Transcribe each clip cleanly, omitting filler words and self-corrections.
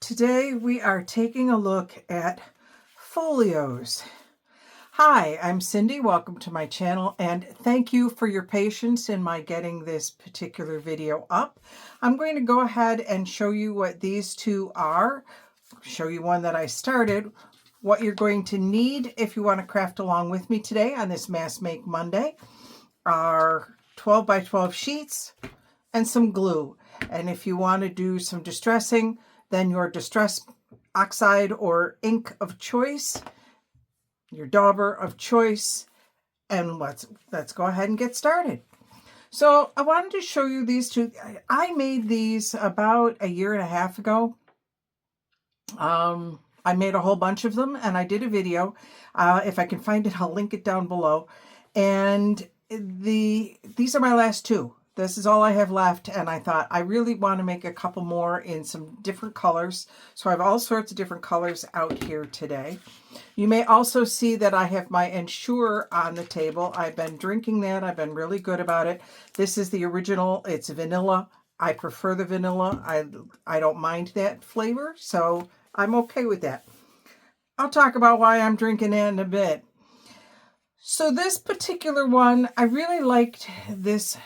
Today we are taking a look at folios. Hi, I'm Cindy. Welcome to my channel and thank you for your patience in my getting this particular video up. I'm going to go ahead and show you what these two are, show you one that I started, what you're going to need if you want to craft along with me today on this Mass Make Monday are 12 by 12 sheets and some glue. And if you want to do some distressing, then your distress oxide or ink of choice, your dauber of choice, and let's go ahead and get started. So I wanted to show you these two. I made these about a year and a half ago. I made a whole bunch of them and I did a video. If I can find it, I'll link it down below. And these are my last two. This is all I have left, and I thought I really want to make a couple more in some different colors. So I have all sorts of different colors out here today. You may also see that I have my Ensure on the table. I've been drinking that. I've been really good about it. This is the original. It's vanilla. I prefer the vanilla. I don't mind that flavor, so I'm okay with that. I'll talk about why I'm drinking it in a bit. So this particular one, I really liked this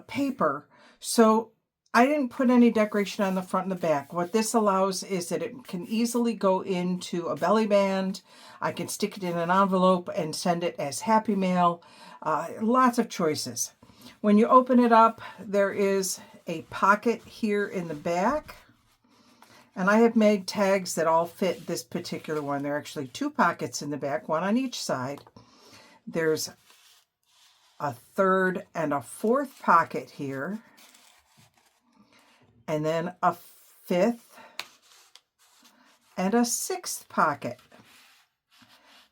paper, so I didn't put any decoration on the front and the back. What this allows is that it can easily go into a belly band. I can stick it in an envelope and send it as happy mail. Lots of choices. When you open it up, there is a pocket here in the back, and I have made tags that all fit this particular one. There are actually two pockets in the back, one on each side. There's a third and a fourth pocket here, and then a fifth and a sixth pocket.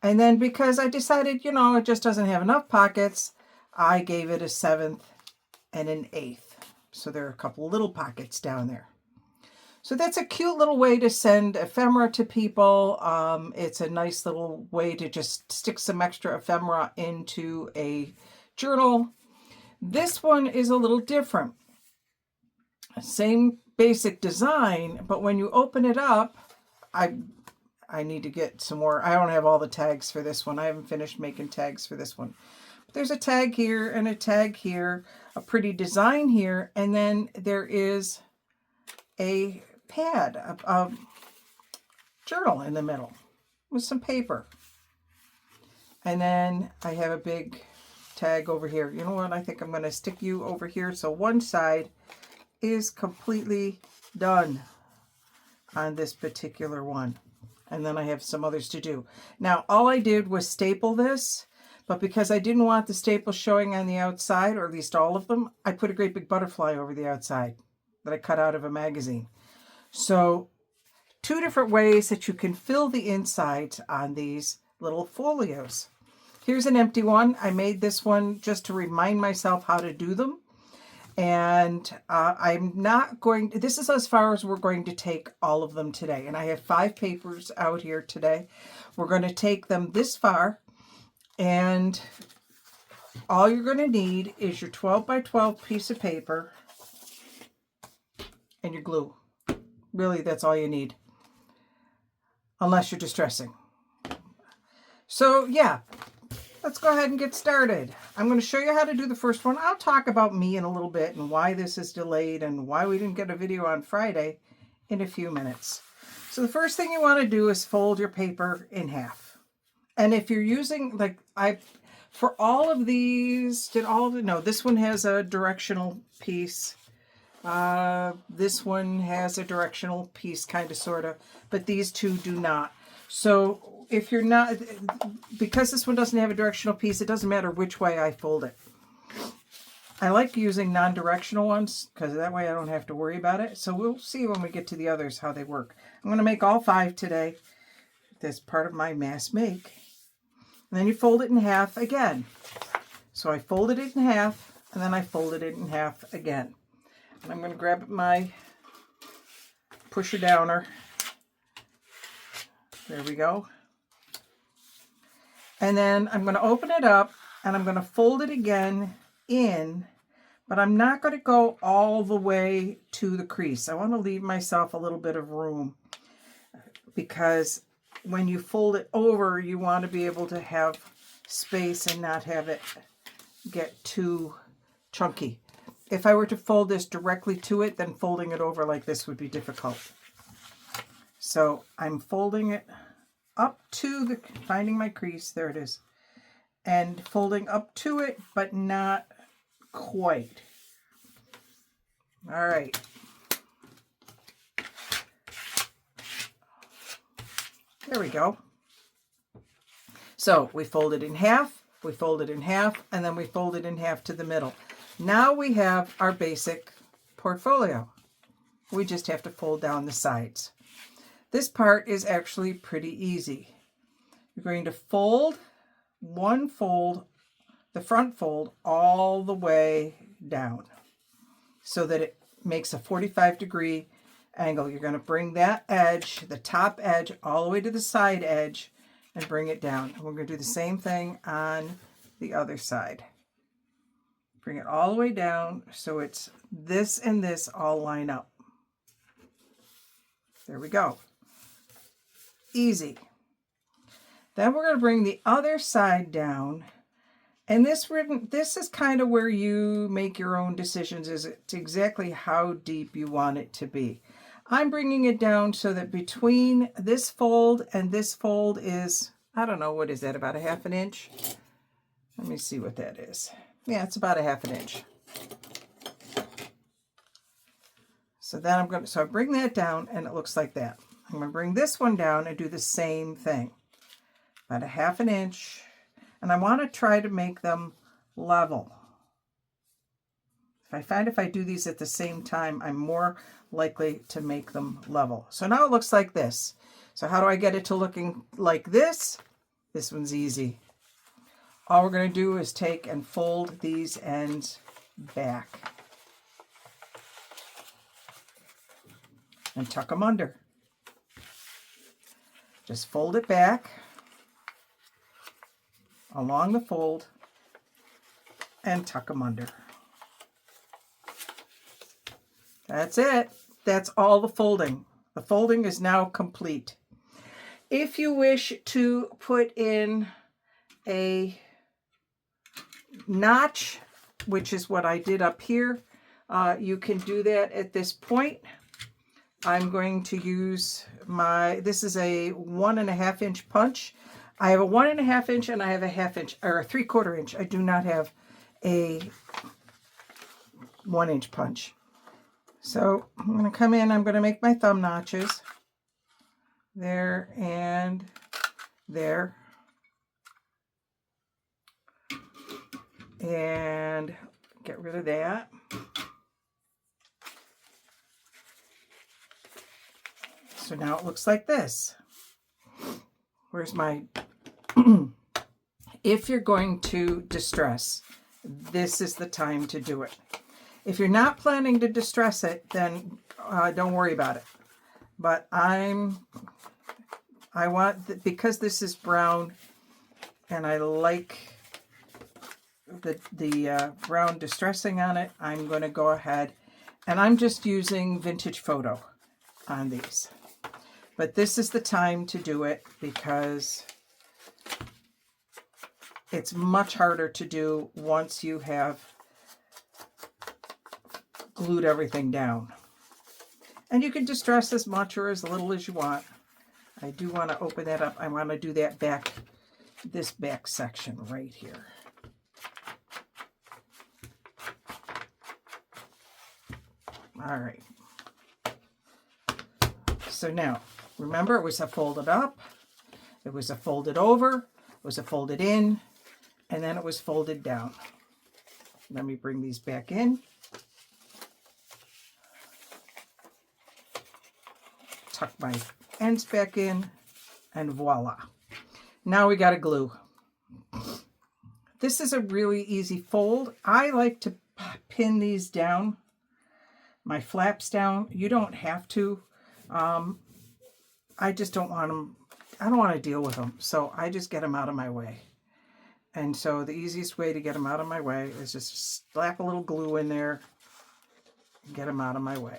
And then because I decided, you know, it just doesn't have enough pockets, I gave it a seventh and an eighth. So there are a couple little pockets down there. So that's a cute little way to send ephemera to people. It's a nice little way to just stick some extra ephemera into a journal. This one is a little different. Same basic design, but when you open it up, I need to get some more. I don't have all the tags for this one. I haven't finished making tags for this one. But there's a tag here and a tag here, a pretty design here, and then there is a pad, a journal in the middle with some paper. And then I have a big tag over here. You know what? I think I'm going to stick you over here. So one side is completely done on this particular one. And then I have some others to do. Now, all I did was staple this, but because I didn't want the staple showing on the outside, or at least all of them, I put a great big butterfly over the outside that I cut out of a magazine. So two different ways that you can fill the insides on these little folios. Here's an empty one. I made this one just to remind myself how to do them. And I'm not going to, this is as far as we're going to take all of them today. And I have 5 papers out here today. We're going to take them this far. And all you're going to need is your 12 by 12 piece of paper and your glue. Really, that's all you need. Unless you're distressing. So yeah. Let's go ahead and get started. I'm going to show you how to do the first one. I'll talk about me in a little bit and why this is delayed and why we didn't get a video on Friday in a few minutes. So the first thing you want to do is fold your paper in half. And if you're using, for all of these, no, this one has a directional piece. This one has a directional piece, kind of, sort of, but these two do not. So if you're not, because this one doesn't have a directional piece, it doesn't matter which way I fold it. I like using non-directional ones because that way I don't have to worry about it. So we'll see when we get to the others how they work. I'm going to make all 5 today. That's part of my mass make. And then you fold it in half again. So I folded it in half and then I folded it in half again. And I'm going to grab my pusher downer. There we go. And then I'm going to open it up and I'm going to fold it again in, But I'm not going to go all the way to the crease. I want to leave myself a little bit of room, because when you fold it over, you want to be able to have space and not have it get too chunky. If I were to fold this directly to it, then folding it over like this would be difficult. So I'm folding it up to the, finding my crease, there it is, and folding up to it, but not quite. All right. There we go. So we fold it in half, we fold it in half, and then we fold it in half to the middle. Now we have our basic portfolio. We just have to fold down the sides. This part is actually pretty easy. You're going to fold one fold, the front fold, all the way down so that it makes a 45-degree angle. You're going to bring that edge, the top edge, all the way to the side edge and bring it down. And we're going to do the same thing on the other side. Bring it all the way down so it's this and this all line up. There we go. Easy. Then we're going to bring the other side down, and this is kind of where you make your own decisions as to exactly how deep you want it to be. I'm bringing it down so that between this fold and this fold is, I don't know, what is that, about a ½ an inch? Let me see what that is. Yeah, it's about a ½ an inch. So then I bring that down and it looks like that. I'm going to bring this one down and do the same thing. About a ½ an inch. And I want to try to make them level. I find if I do these at the same time, I'm more likely to make them level. So now it looks like this. So how do I get it to looking like this? This one's easy. All we're going to do is take and fold these ends back. And tuck them under. Just fold it back along the fold and tuck them under. That's it. That's all the folding. The folding is now complete. If you wish to put in a notch, which is what I did up here, you can do that at this point. I'm going to use this is a 1½ inch punch. I have a 1½ inch and I have a ½ inch, or a 3/4 inch. I do not have a 1 inch punch. So I'm going to come in, I'm going to make my thumb notches. There and there. And get rid of that. So now it looks like this. Where's my... If you're going to distress, this is the time to do it. If you're not planning to distress it, then don't worry about it. But because this is brown and I like the brown distressing on it, I'm going to go ahead and I'm just using Vintage Photo on these. But this is the time to do it because it's much harder to do once you have glued everything down. And you can distress as much or as little as you want. I do want to open that up. I want to do that back, this back section right here. All right. So now, remember, it was a folded up, it was a folded over, it was a folded in, and then it was folded down. Let me bring these back in. Tuck my ends back in, and voila. Now we got to glue. This is a really easy fold. I like to pin these down, my flaps down. You don't have to. I just don't want them, I don't want to deal with them, so I just get them out of my way. And so the easiest way to get them out of my way is just slap a little glue in there and get them out of my way.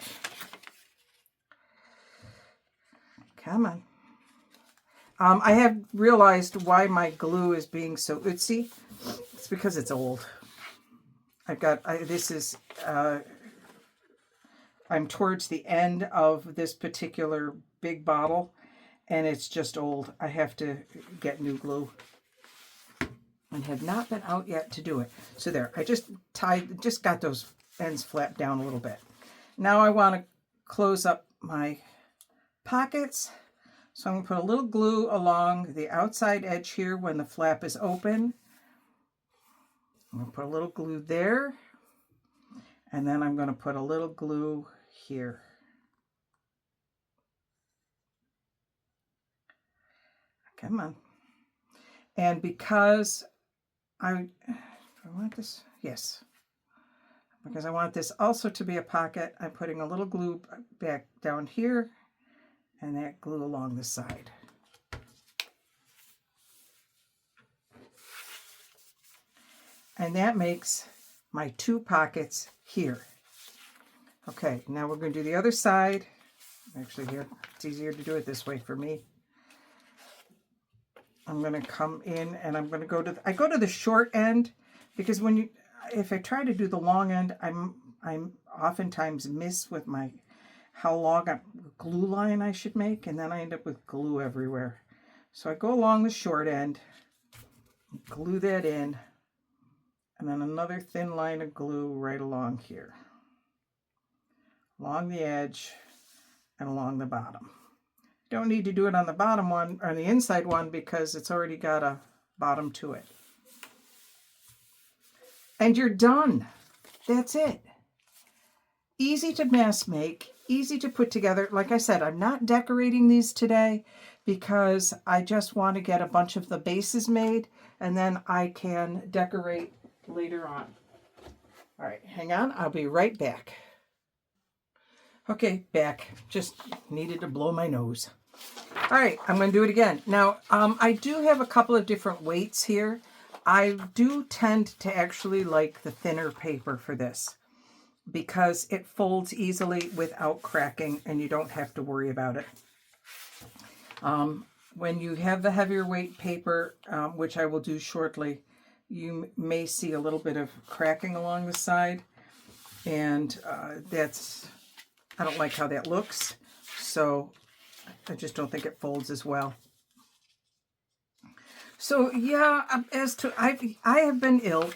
Come on. I have realized why my glue is being so itsy. It's because it's old. I'm towards the end of this particular big bottle, and it's just old. I have to get new glue. And have not been out yet to do it. So there, I just got those ends flapped down a little bit. Now I want to close up my pockets. So I'm going to put a little glue along the outside edge here when the flap is open. I'm going to put a little glue there. And then I'm going to put a little glue here. Come on. And because I want this, yes. Because I want this also to be a pocket, I'm putting a little glue back down here and that glue along the side. And that makes my 2 pockets here. Okay, now we're going to do the other side. Actually, here, it's easier to do it this way for me. I'm going to come in and I'm going to go to I go to the short end because if I try to do the long end, I'm oftentimes miss with how long a glue line I should make, and then I end up with glue everywhere. So I go along the short end, glue that in, and then another thin line of glue right along here, along the edge and along the bottom. Don't need to do it on the bottom one, or the inside one, because it's already got a bottom to it. And you're done. That's it. Easy to mass make, easy to put together. Like I said, I'm not decorating these today because I just want to get a bunch of the bases made, and then I can decorate later on. All right, hang on. I'll be right back. Okay, back. Just needed to blow my nose. All right, I'm going to do it again. Now, I do have a couple of different weights here. I do tend to actually like the thinner paper for this because it folds easily without cracking and you don't have to worry about it. When you have the heavier weight paper, which I will do shortly, you may see a little bit of cracking along the side, and I don't like how that looks, so I just don't think it folds as well. So yeah, I have been ill.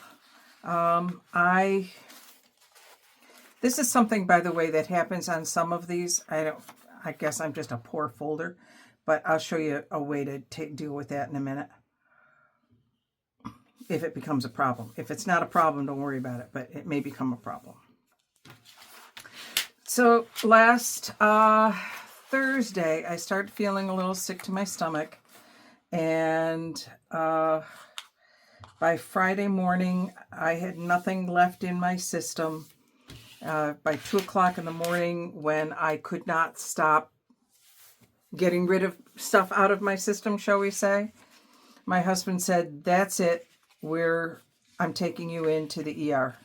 This is something, by the way, that happens on some of these. I guess I'm just a poor folder, but I'll show you a way to deal with that in a minute. If it becomes a problem. If it's not a problem, don't worry about it, but it may become a problem. So last Thursday, I started feeling a little sick to my stomach, and by Friday morning, I had nothing left in my system. By 2 o'clock in the morning, when I could not stop getting rid of stuff out of my system, shall we say, my husband said, "That's it. I'm taking you into the ER."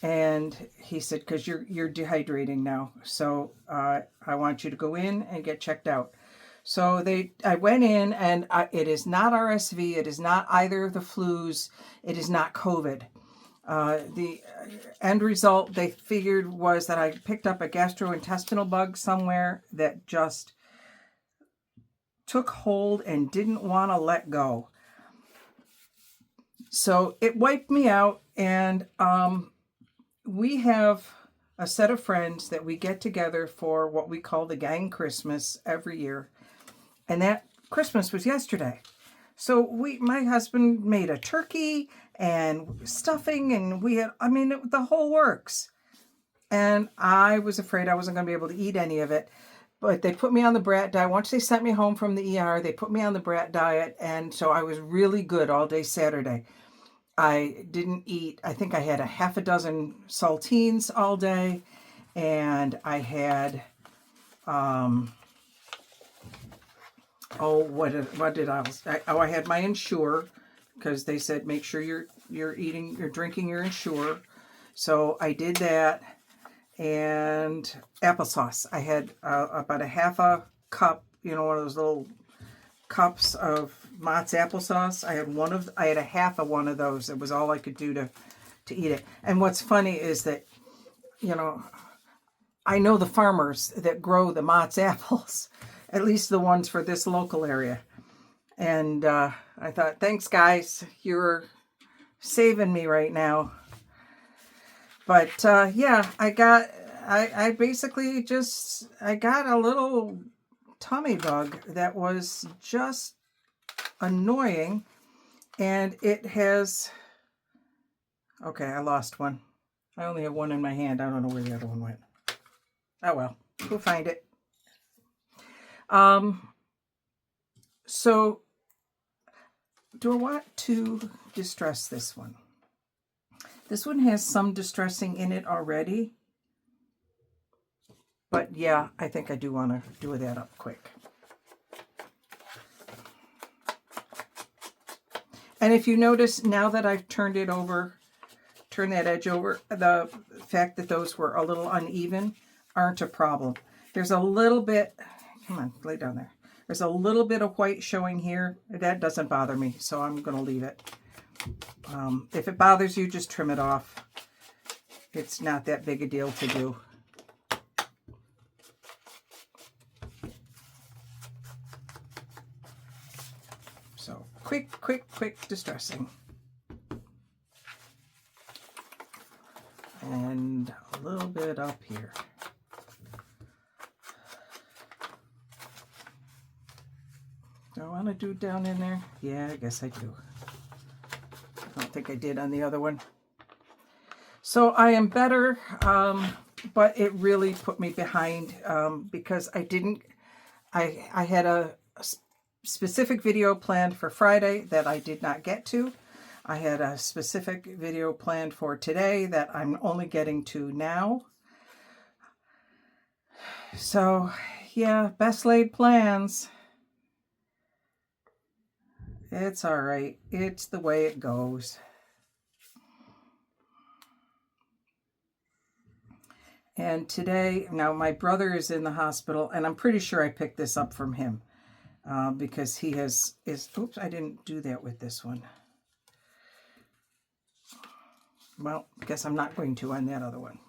And he said, "Because you're dehydrating now, so I want you to go in and get checked out." So I went in, and it is not RSV, it is not either of the flus, it is not COVID. The end result they figured was that I picked up a gastrointestinal bug somewhere that just took hold and didn't want to let go. So it wiped me out, and we have a set of friends that we get together for what we call the gang Christmas every year. And that Christmas was yesterday. So my husband made a turkey and stuffing, and the whole works. And I was afraid I wasn't going to be able to eat any of it. But they put me on the brat diet. Once they sent me home from the ER, they put me on the brat diet. And so I was really good all day Saturday. I didn't eat. I think I had a half a dozen saltines all day, and I had I had my Ensure, because they said make sure you're drinking your Ensure. So I did that. And applesauce. I had about a half a cup, you know, one of those little cups of Mott's applesauce. I had a half of one of those. It was all I could do to eat it. And what's funny is that, you know, I know the farmers that grow the Mott's apples, at least the ones for this local area. And I thought, thanks guys, you're saving me right now. But yeah, I basically I got a little tummy bug that was just annoying. And it has, okay, I lost one. I only have one in my hand. I don't know where the other one went. Oh well, we'll find it. So do I want to distress this one? This one has some distressing in it already. But yeah, I think I do want to do that up quick. And if you notice, now that I've turned it over, turn that edge over, the fact that those were a little uneven aren't a problem. There's a little bit, come on, lay down there. There's a little bit of white showing here. That doesn't bother me, so I'm going to leave it. If it bothers you, just trim it off. It's not that big a deal to do. So quick distressing. And a little bit up here. Do I want to do down in there? Yeah, I guess I do. I don't think I did on the other one. So I am better, but it really put me behind because I had a specific video planned for Friday that I did not get to. I had a specific video planned for today that I'm only getting to now. So yeah, best laid plans. It's all right. It's the way it goes. And today, now my brother is in the hospital, and I'm pretty sure I picked this up from him because he is, oops, I didn't do that with this one. Well, I guess I'm not going to on that other one.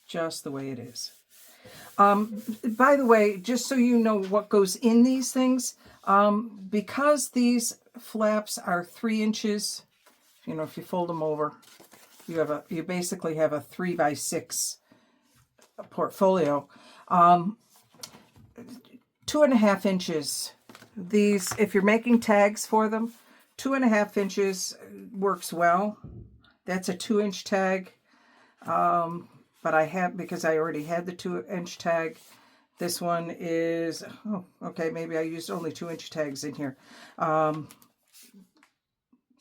Just the way it is. By the way, just so you know what goes in these things, because these flaps are 3 inches, you know, if you fold them over, you basically have a 3x6 portfolio. 2.5 inches. These, if you're making tags for them, 2.5 inches works well. That's a 2-inch tag. But I have, because I already had the 2-inch tag. This one is, oh, okay, maybe I used only 2-inch tags in here. Yeah,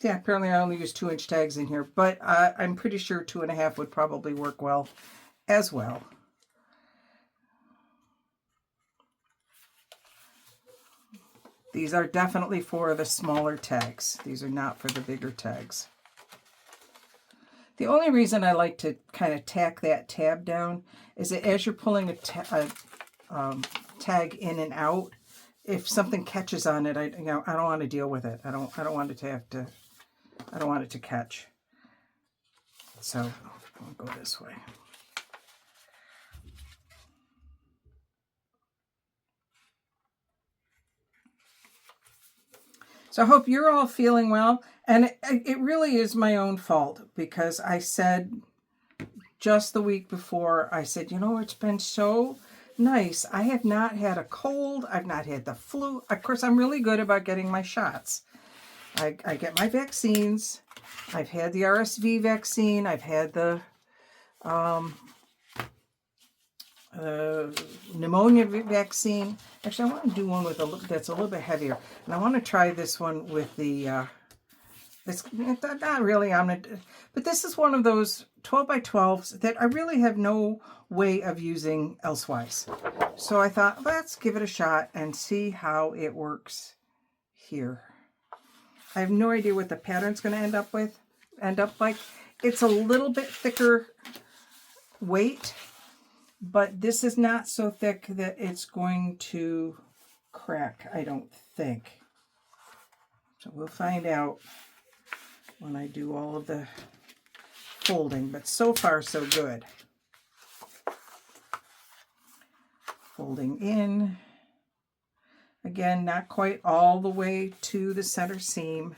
apparently I only used 2-inch tags in here, but I'm pretty sure 2.5 would probably work well as well. These are definitely for the smaller tags. These are not for the bigger tags. The only reason I like to kind of tack that tab down is that as you're pulling a tag in and out, if something catches on it, I don't want to deal with it. I don't want it to have to. I don't want it to catch. So I'll go this way. So I hope you're all feeling well. And it really is my own fault because I said just the week before, I said, you know, it's been so nice. I have not had a cold. I've not had the flu. Of course, I'm really good about getting my shots. I get my vaccines. I've had the RSV vaccine. I've had the pneumonia vaccine. Actually, I want to do one with that's a little bit heavier. And I want to try this one with the, it's not really, but this is one of those 12x12s that I really have no way of using elsewise. So I thought, let's give it a shot and see how it works here. I have no idea what the pattern's going to end up like. It's a little bit thicker weight, but this is not so thick that it's going to crack, I don't think. So we'll find out when I do all of the folding, but so far so good. Folding in. Again, not quite all the way to the center seam.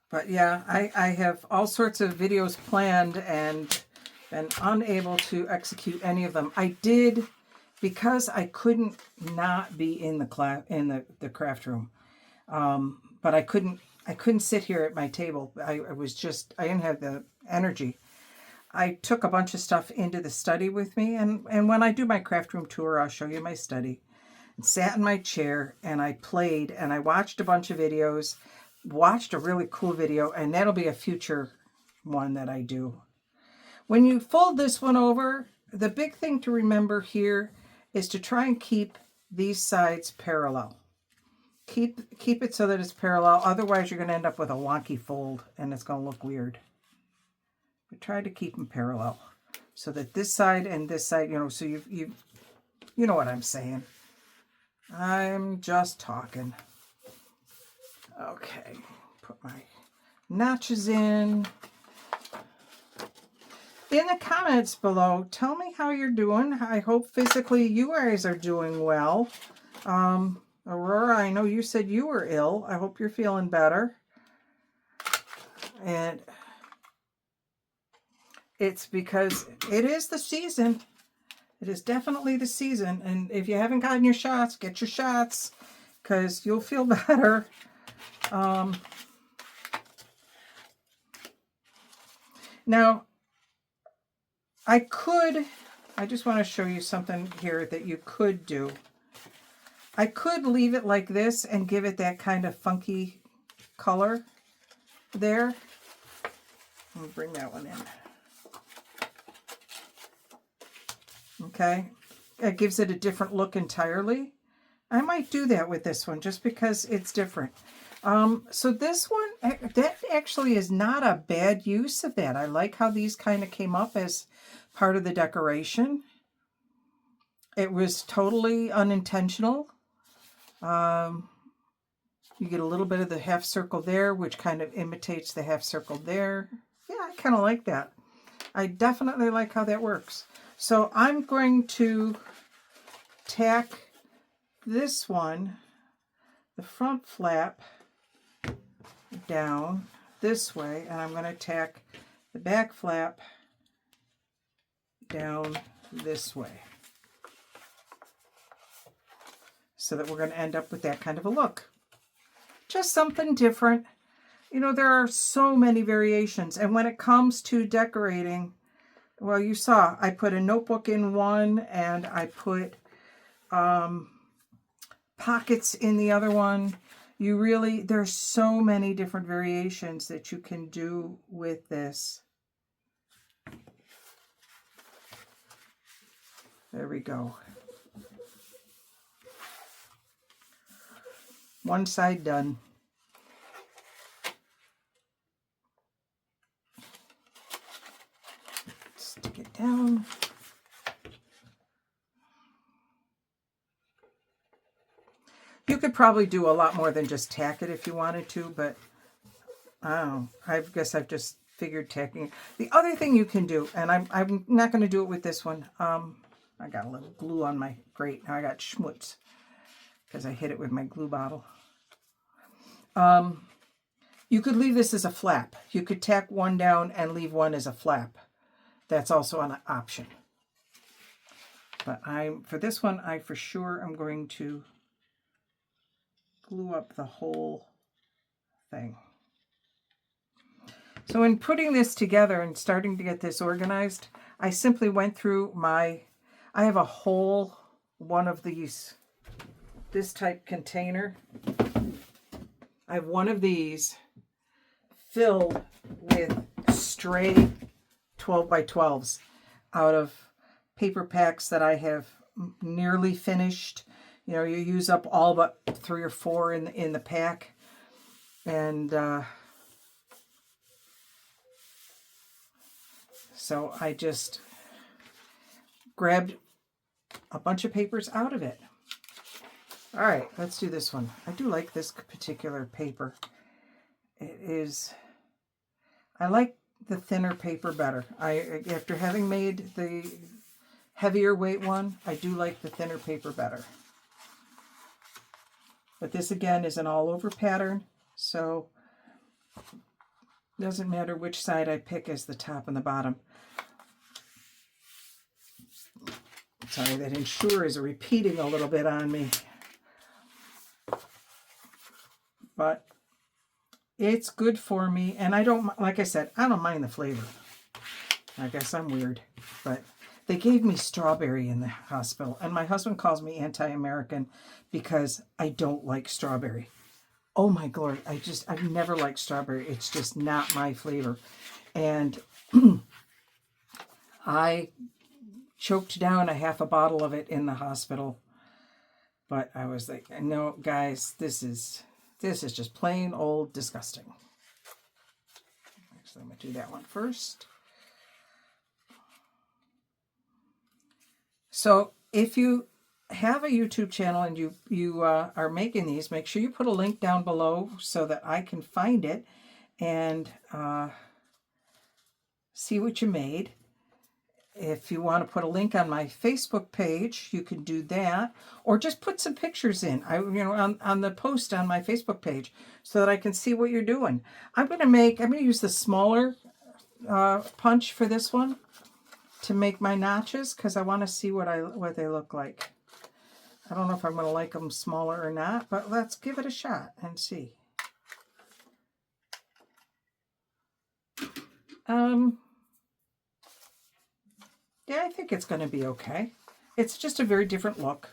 But yeah, I have all sorts of videos planned and been unable to execute any of them. I did, because I couldn't not be in the class in the craft room. But I couldn't sit here at my table. I didn't have the energy. I took a bunch of stuff into the study with me, and when I do my craft room tour, I'll show you my study. And sat in my chair and I played and I watched a bunch of videos, watched a really cool video, and that'll be a future one that I do. When you fold this one over, the big thing to remember here is to try and keep these sides parallel. Keep it so that it's parallel. Otherwise, you're going to end up with a wonky fold, and it's going to look weird. But try to keep them parallel so that this side and this side, so you know what I'm saying. I'm just talking. Okay, put my notches in. In the comments below, tell me how you're doing. I hope physically you guys are doing well. Aurora, I know you said you were ill. I hope you're feeling better. And it's because it is the season. It is definitely the season. And if you haven't gotten your shots, get your shots, because you'll feel better. Now, I just want to show you something here that you could do. I could leave it like this and give it that kind of funky color there. Let me bring that one in. Okay, it gives it a different look entirely. I might do that with this one just because it's different. So this one, that actually is not a bad use of that. I like how these kind of came up as part of the decoration. It was totally unintentional. You get a little bit of the half circle there, which kind of imitates the half circle there. Yeah, I kind of like that. I definitely like how that works. So I'm going to tack this one, the front flap, down this way, and I'm going to tack the back flap down this way, so that we're going to end up with that kind of a look. Just something different. There are so many variations, and when it comes to decorating, well, you saw I put a notebook in one, and I put pockets in the other one. There's so many different variations that you can do with this. There we go. One side done. Stick it down. You could probably do a lot more than just tack it if you wanted to, but I don't know. I guess I've just figured tacking. The other thing you can do, and I'm not going to do it with this one. I got a little glue on my grate. Now I got schmutz because I hit it with my glue bottle. You could leave this as a flap. You could tack one down and leave one as a flap. That's also an option. But for this one, I for sure am going to glue up the whole thing. So in putting this together and starting to get this organized, I simply went through I have a whole one of these, this type container. I have one of these filled with stray 12 by 12s out of paper packs that I have nearly finished. You know, you use up all but 3 or 4 in the pack. And so I just grabbed a bunch of papers out of it. All right, let's do this one. I do like this particular paper. It is, I like the thinner paper better. After having made the heavier weight one, I do like the thinner paper better. But this again is an all over pattern, so it doesn't matter which side I pick as the top and the bottom. Sorry, that ensure is repeating a little bit on me. But it's good for me, and I don't, like I said, I don't mind the flavor. I guess I'm weird, but they gave me strawberry in the hospital, and my husband calls me anti-American because I don't like strawberry. Oh my glory, I've never liked strawberry. It's just not my flavor. And I choked down a half a bottle of it in the hospital, but I was like, no, guys, this is just plain old disgusting. Actually, I'm going to do that one first. So if you have a YouTube channel and you are making these, make sure you put a link down below so that I can find it and see what you made. If you want to put a link on my Facebook page, you can do that, or just put some pictures in, on the post on my Facebook page, so that I can see what you're doing. I'm going to use the smaller punch for this one to make my notches, because I want to see what they look like. I don't know if I'm going to like them smaller or not, but let's give it a shot and see. Yeah, I think it's going to be okay. It's just a very different look.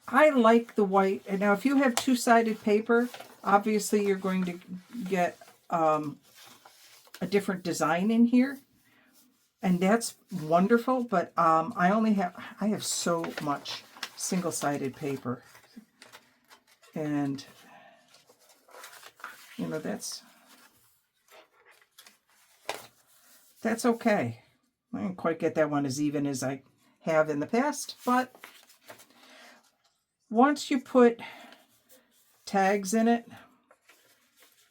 I like the white. And now, if you have two-sided paper, obviously you're going to get a different design in here. And that's wonderful, but I have so much single-sided paper. And, that's okay. I didn't quite get that one as even as I have in the past, but once you put tags in it,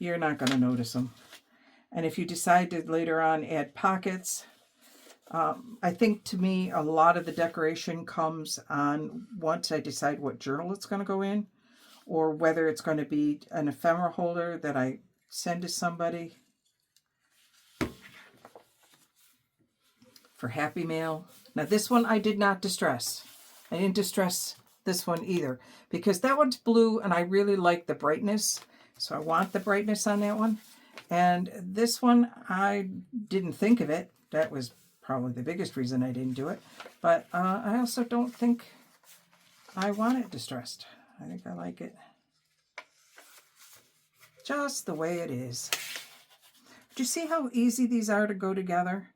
you're not going to notice them. And if you decide to later on add pockets, I think to me a lot of the decoration comes on once I decide what journal it's going to go in, or whether it's going to be an ephemera holder that I send to somebody for Happy Mail. Now this one I did not distress. I didn't distress this one either, because that one's blue and I really like the brightness. So I want the brightness on that one. And this one, I didn't think of it. That was probably the biggest reason I didn't do it. But I also don't think I want it distressed. I think I like it just the way it is. Do you see how easy these are to go together?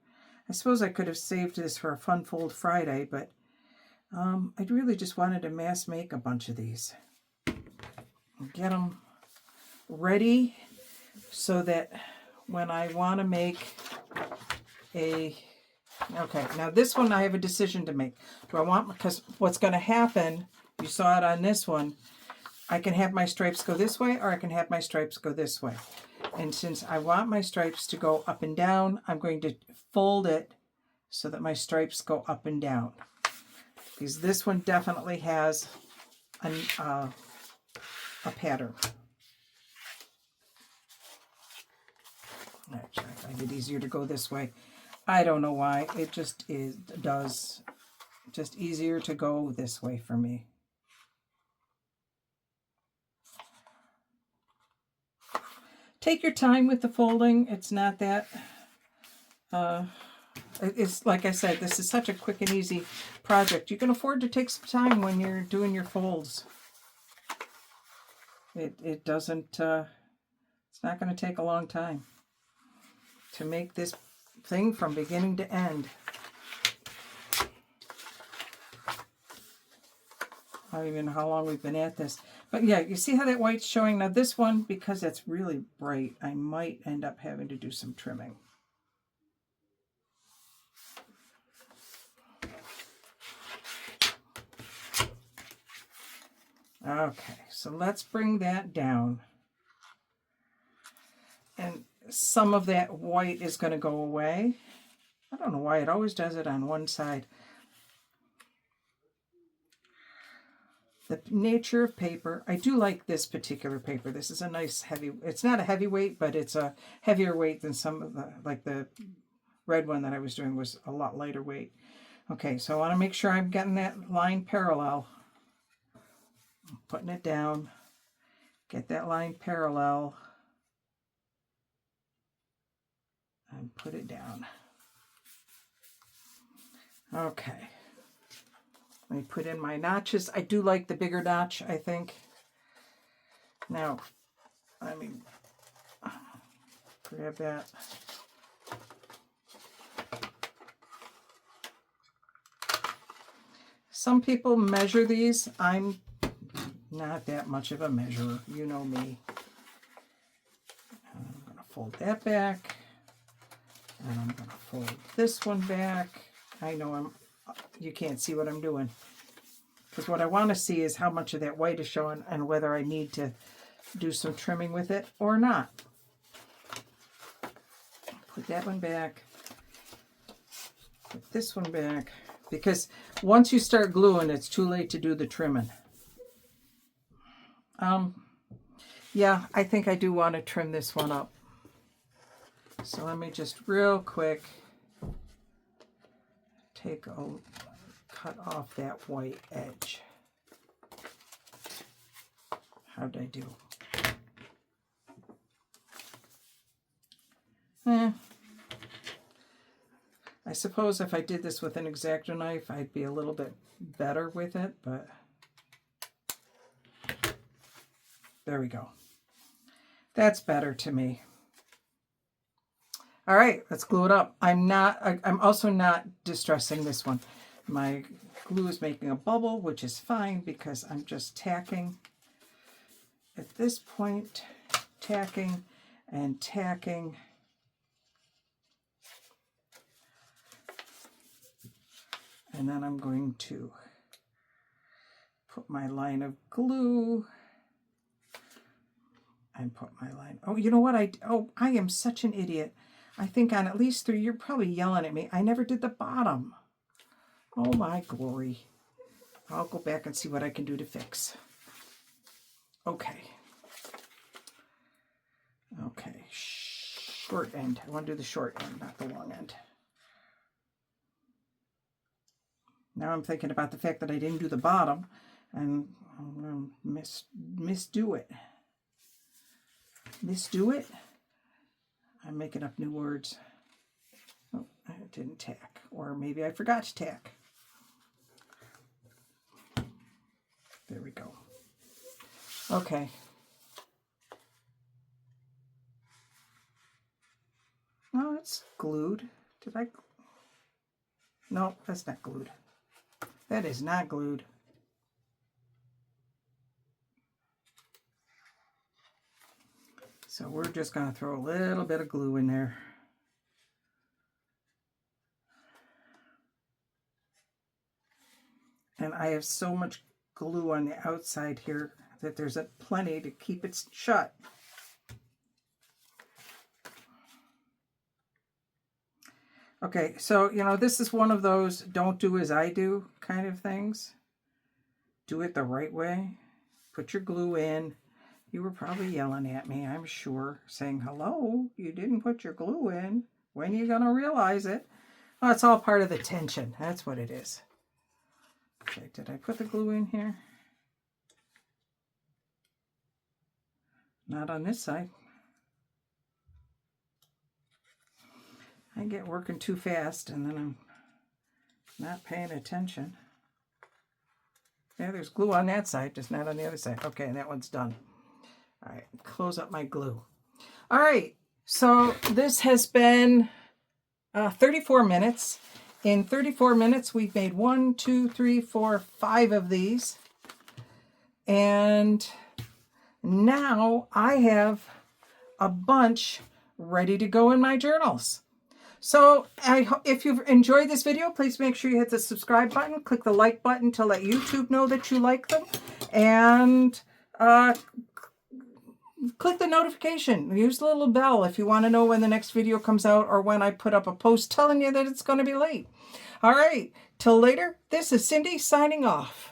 I suppose I could have saved this for a Fun Fold Friday, but I really just wanted to mass make a bunch of these. Get them ready so that when I want to make a... Okay, now this one I have a decision to make. Do I want... Because what's going to happen, you saw it on this one, I can have my stripes go this way, or I can have my stripes go this way. And since I want my stripes to go up and down, I'm going to fold it so that my stripes go up and down. Because this one definitely has a pattern. Actually, I find it easier to go this way. I don't know why. It just just easier to go this way for me. Take your time with the folding. It's not that... it's like I said, this is such a quick and easy project. You can afford to take some time when you're doing your folds. It doesn't... it's not going to take a long time to make this thing from beginning to end. I don't even know how long we've been at this. But yeah, you see how that white's showing? Now this one, because it's really bright, I might end up having to do some trimming. Okay, so let's bring that down. And some of that white is going to go away. I don't know why it always does it on one side. The nature of paper. I do like this particular paper. This is a nice heavy, it's not a heavyweight, but it's a heavier weight than some of the, like the red one that I was doing was a lot lighter weight. Okay, so I want to make sure I'm getting that line parallel. I'm putting it down. Get that line parallel. And put it down. Okay. Let me put in my notches. I do like the bigger notch, I think. Now, let me grab that. Some people measure these. I'm not that much of a measurer. You know me. I'm going to fold that back. And I'm going to fold this one back. I know you can't see what I'm doing. Because what I want to see is how much of that white is showing and whether I need to do some trimming with it or not. Put that one back. Put this one back. Because once you start gluing, it's too late to do the trimming. Yeah, I think I do want to trim this one up. So let me just real quick cut off that white edge. How'd I do? I suppose if I did this with an X-Acto knife, I'd be a little bit better with it, but there we go. That's better to me. All right, let's glue it up. I'm also not distressing this one. My glue is making a bubble, which is fine because I'm just tacking. At this point, tacking and tacking. And then I'm going to put my line of glue and put my line. Oh, you know what? I am such an idiot. I think on at least 3, you're probably yelling at me. I never did the bottom. Oh my glory. I'll go back and see what I can do to fix. Okay. Okay. Short end. I want to do the short end, not the long end. Now I'm thinking about the fact that I didn't do the bottom, and I'm going to misdo it. Misdo it? I'm making up new words. Oh, I didn't tack. Or maybe I forgot to tack. There we go. Okay. Oh, it's glued. Did I? No, that's not glued. That is not glued. So we're just going to throw a little bit of glue in there. And I have so much glue on the outside here that there's plenty to keep it shut. Okay, so, you know, this is one of those don't do as I do kind of things. Do it the right way. Put your glue in. You were probably yelling at me, I'm sure, saying, hello, you didn't put your glue in. When are you going to realize it? Well, it's all part of the tension. That's what it is. Okay, did I put the glue in here? Not on this side. I get working too fast and then I'm not paying attention. Yeah, there's glue on that side, just not on the other side. Okay, and that one's done. All right, close up my glue. All right, so this has been 34 minutes. In 34 minutes, we've made 1, 2, 3, 4, 5 of these. And now I have a bunch ready to go in my journals. So if you've enjoyed this video, please make sure you hit the subscribe button, click the like button to let YouTube know that you like them, and click the notification. Use the little bell if you want to know when the next video comes out or when I put up a post telling you that it's going to be late. All right, till later, this is Cindy signing off.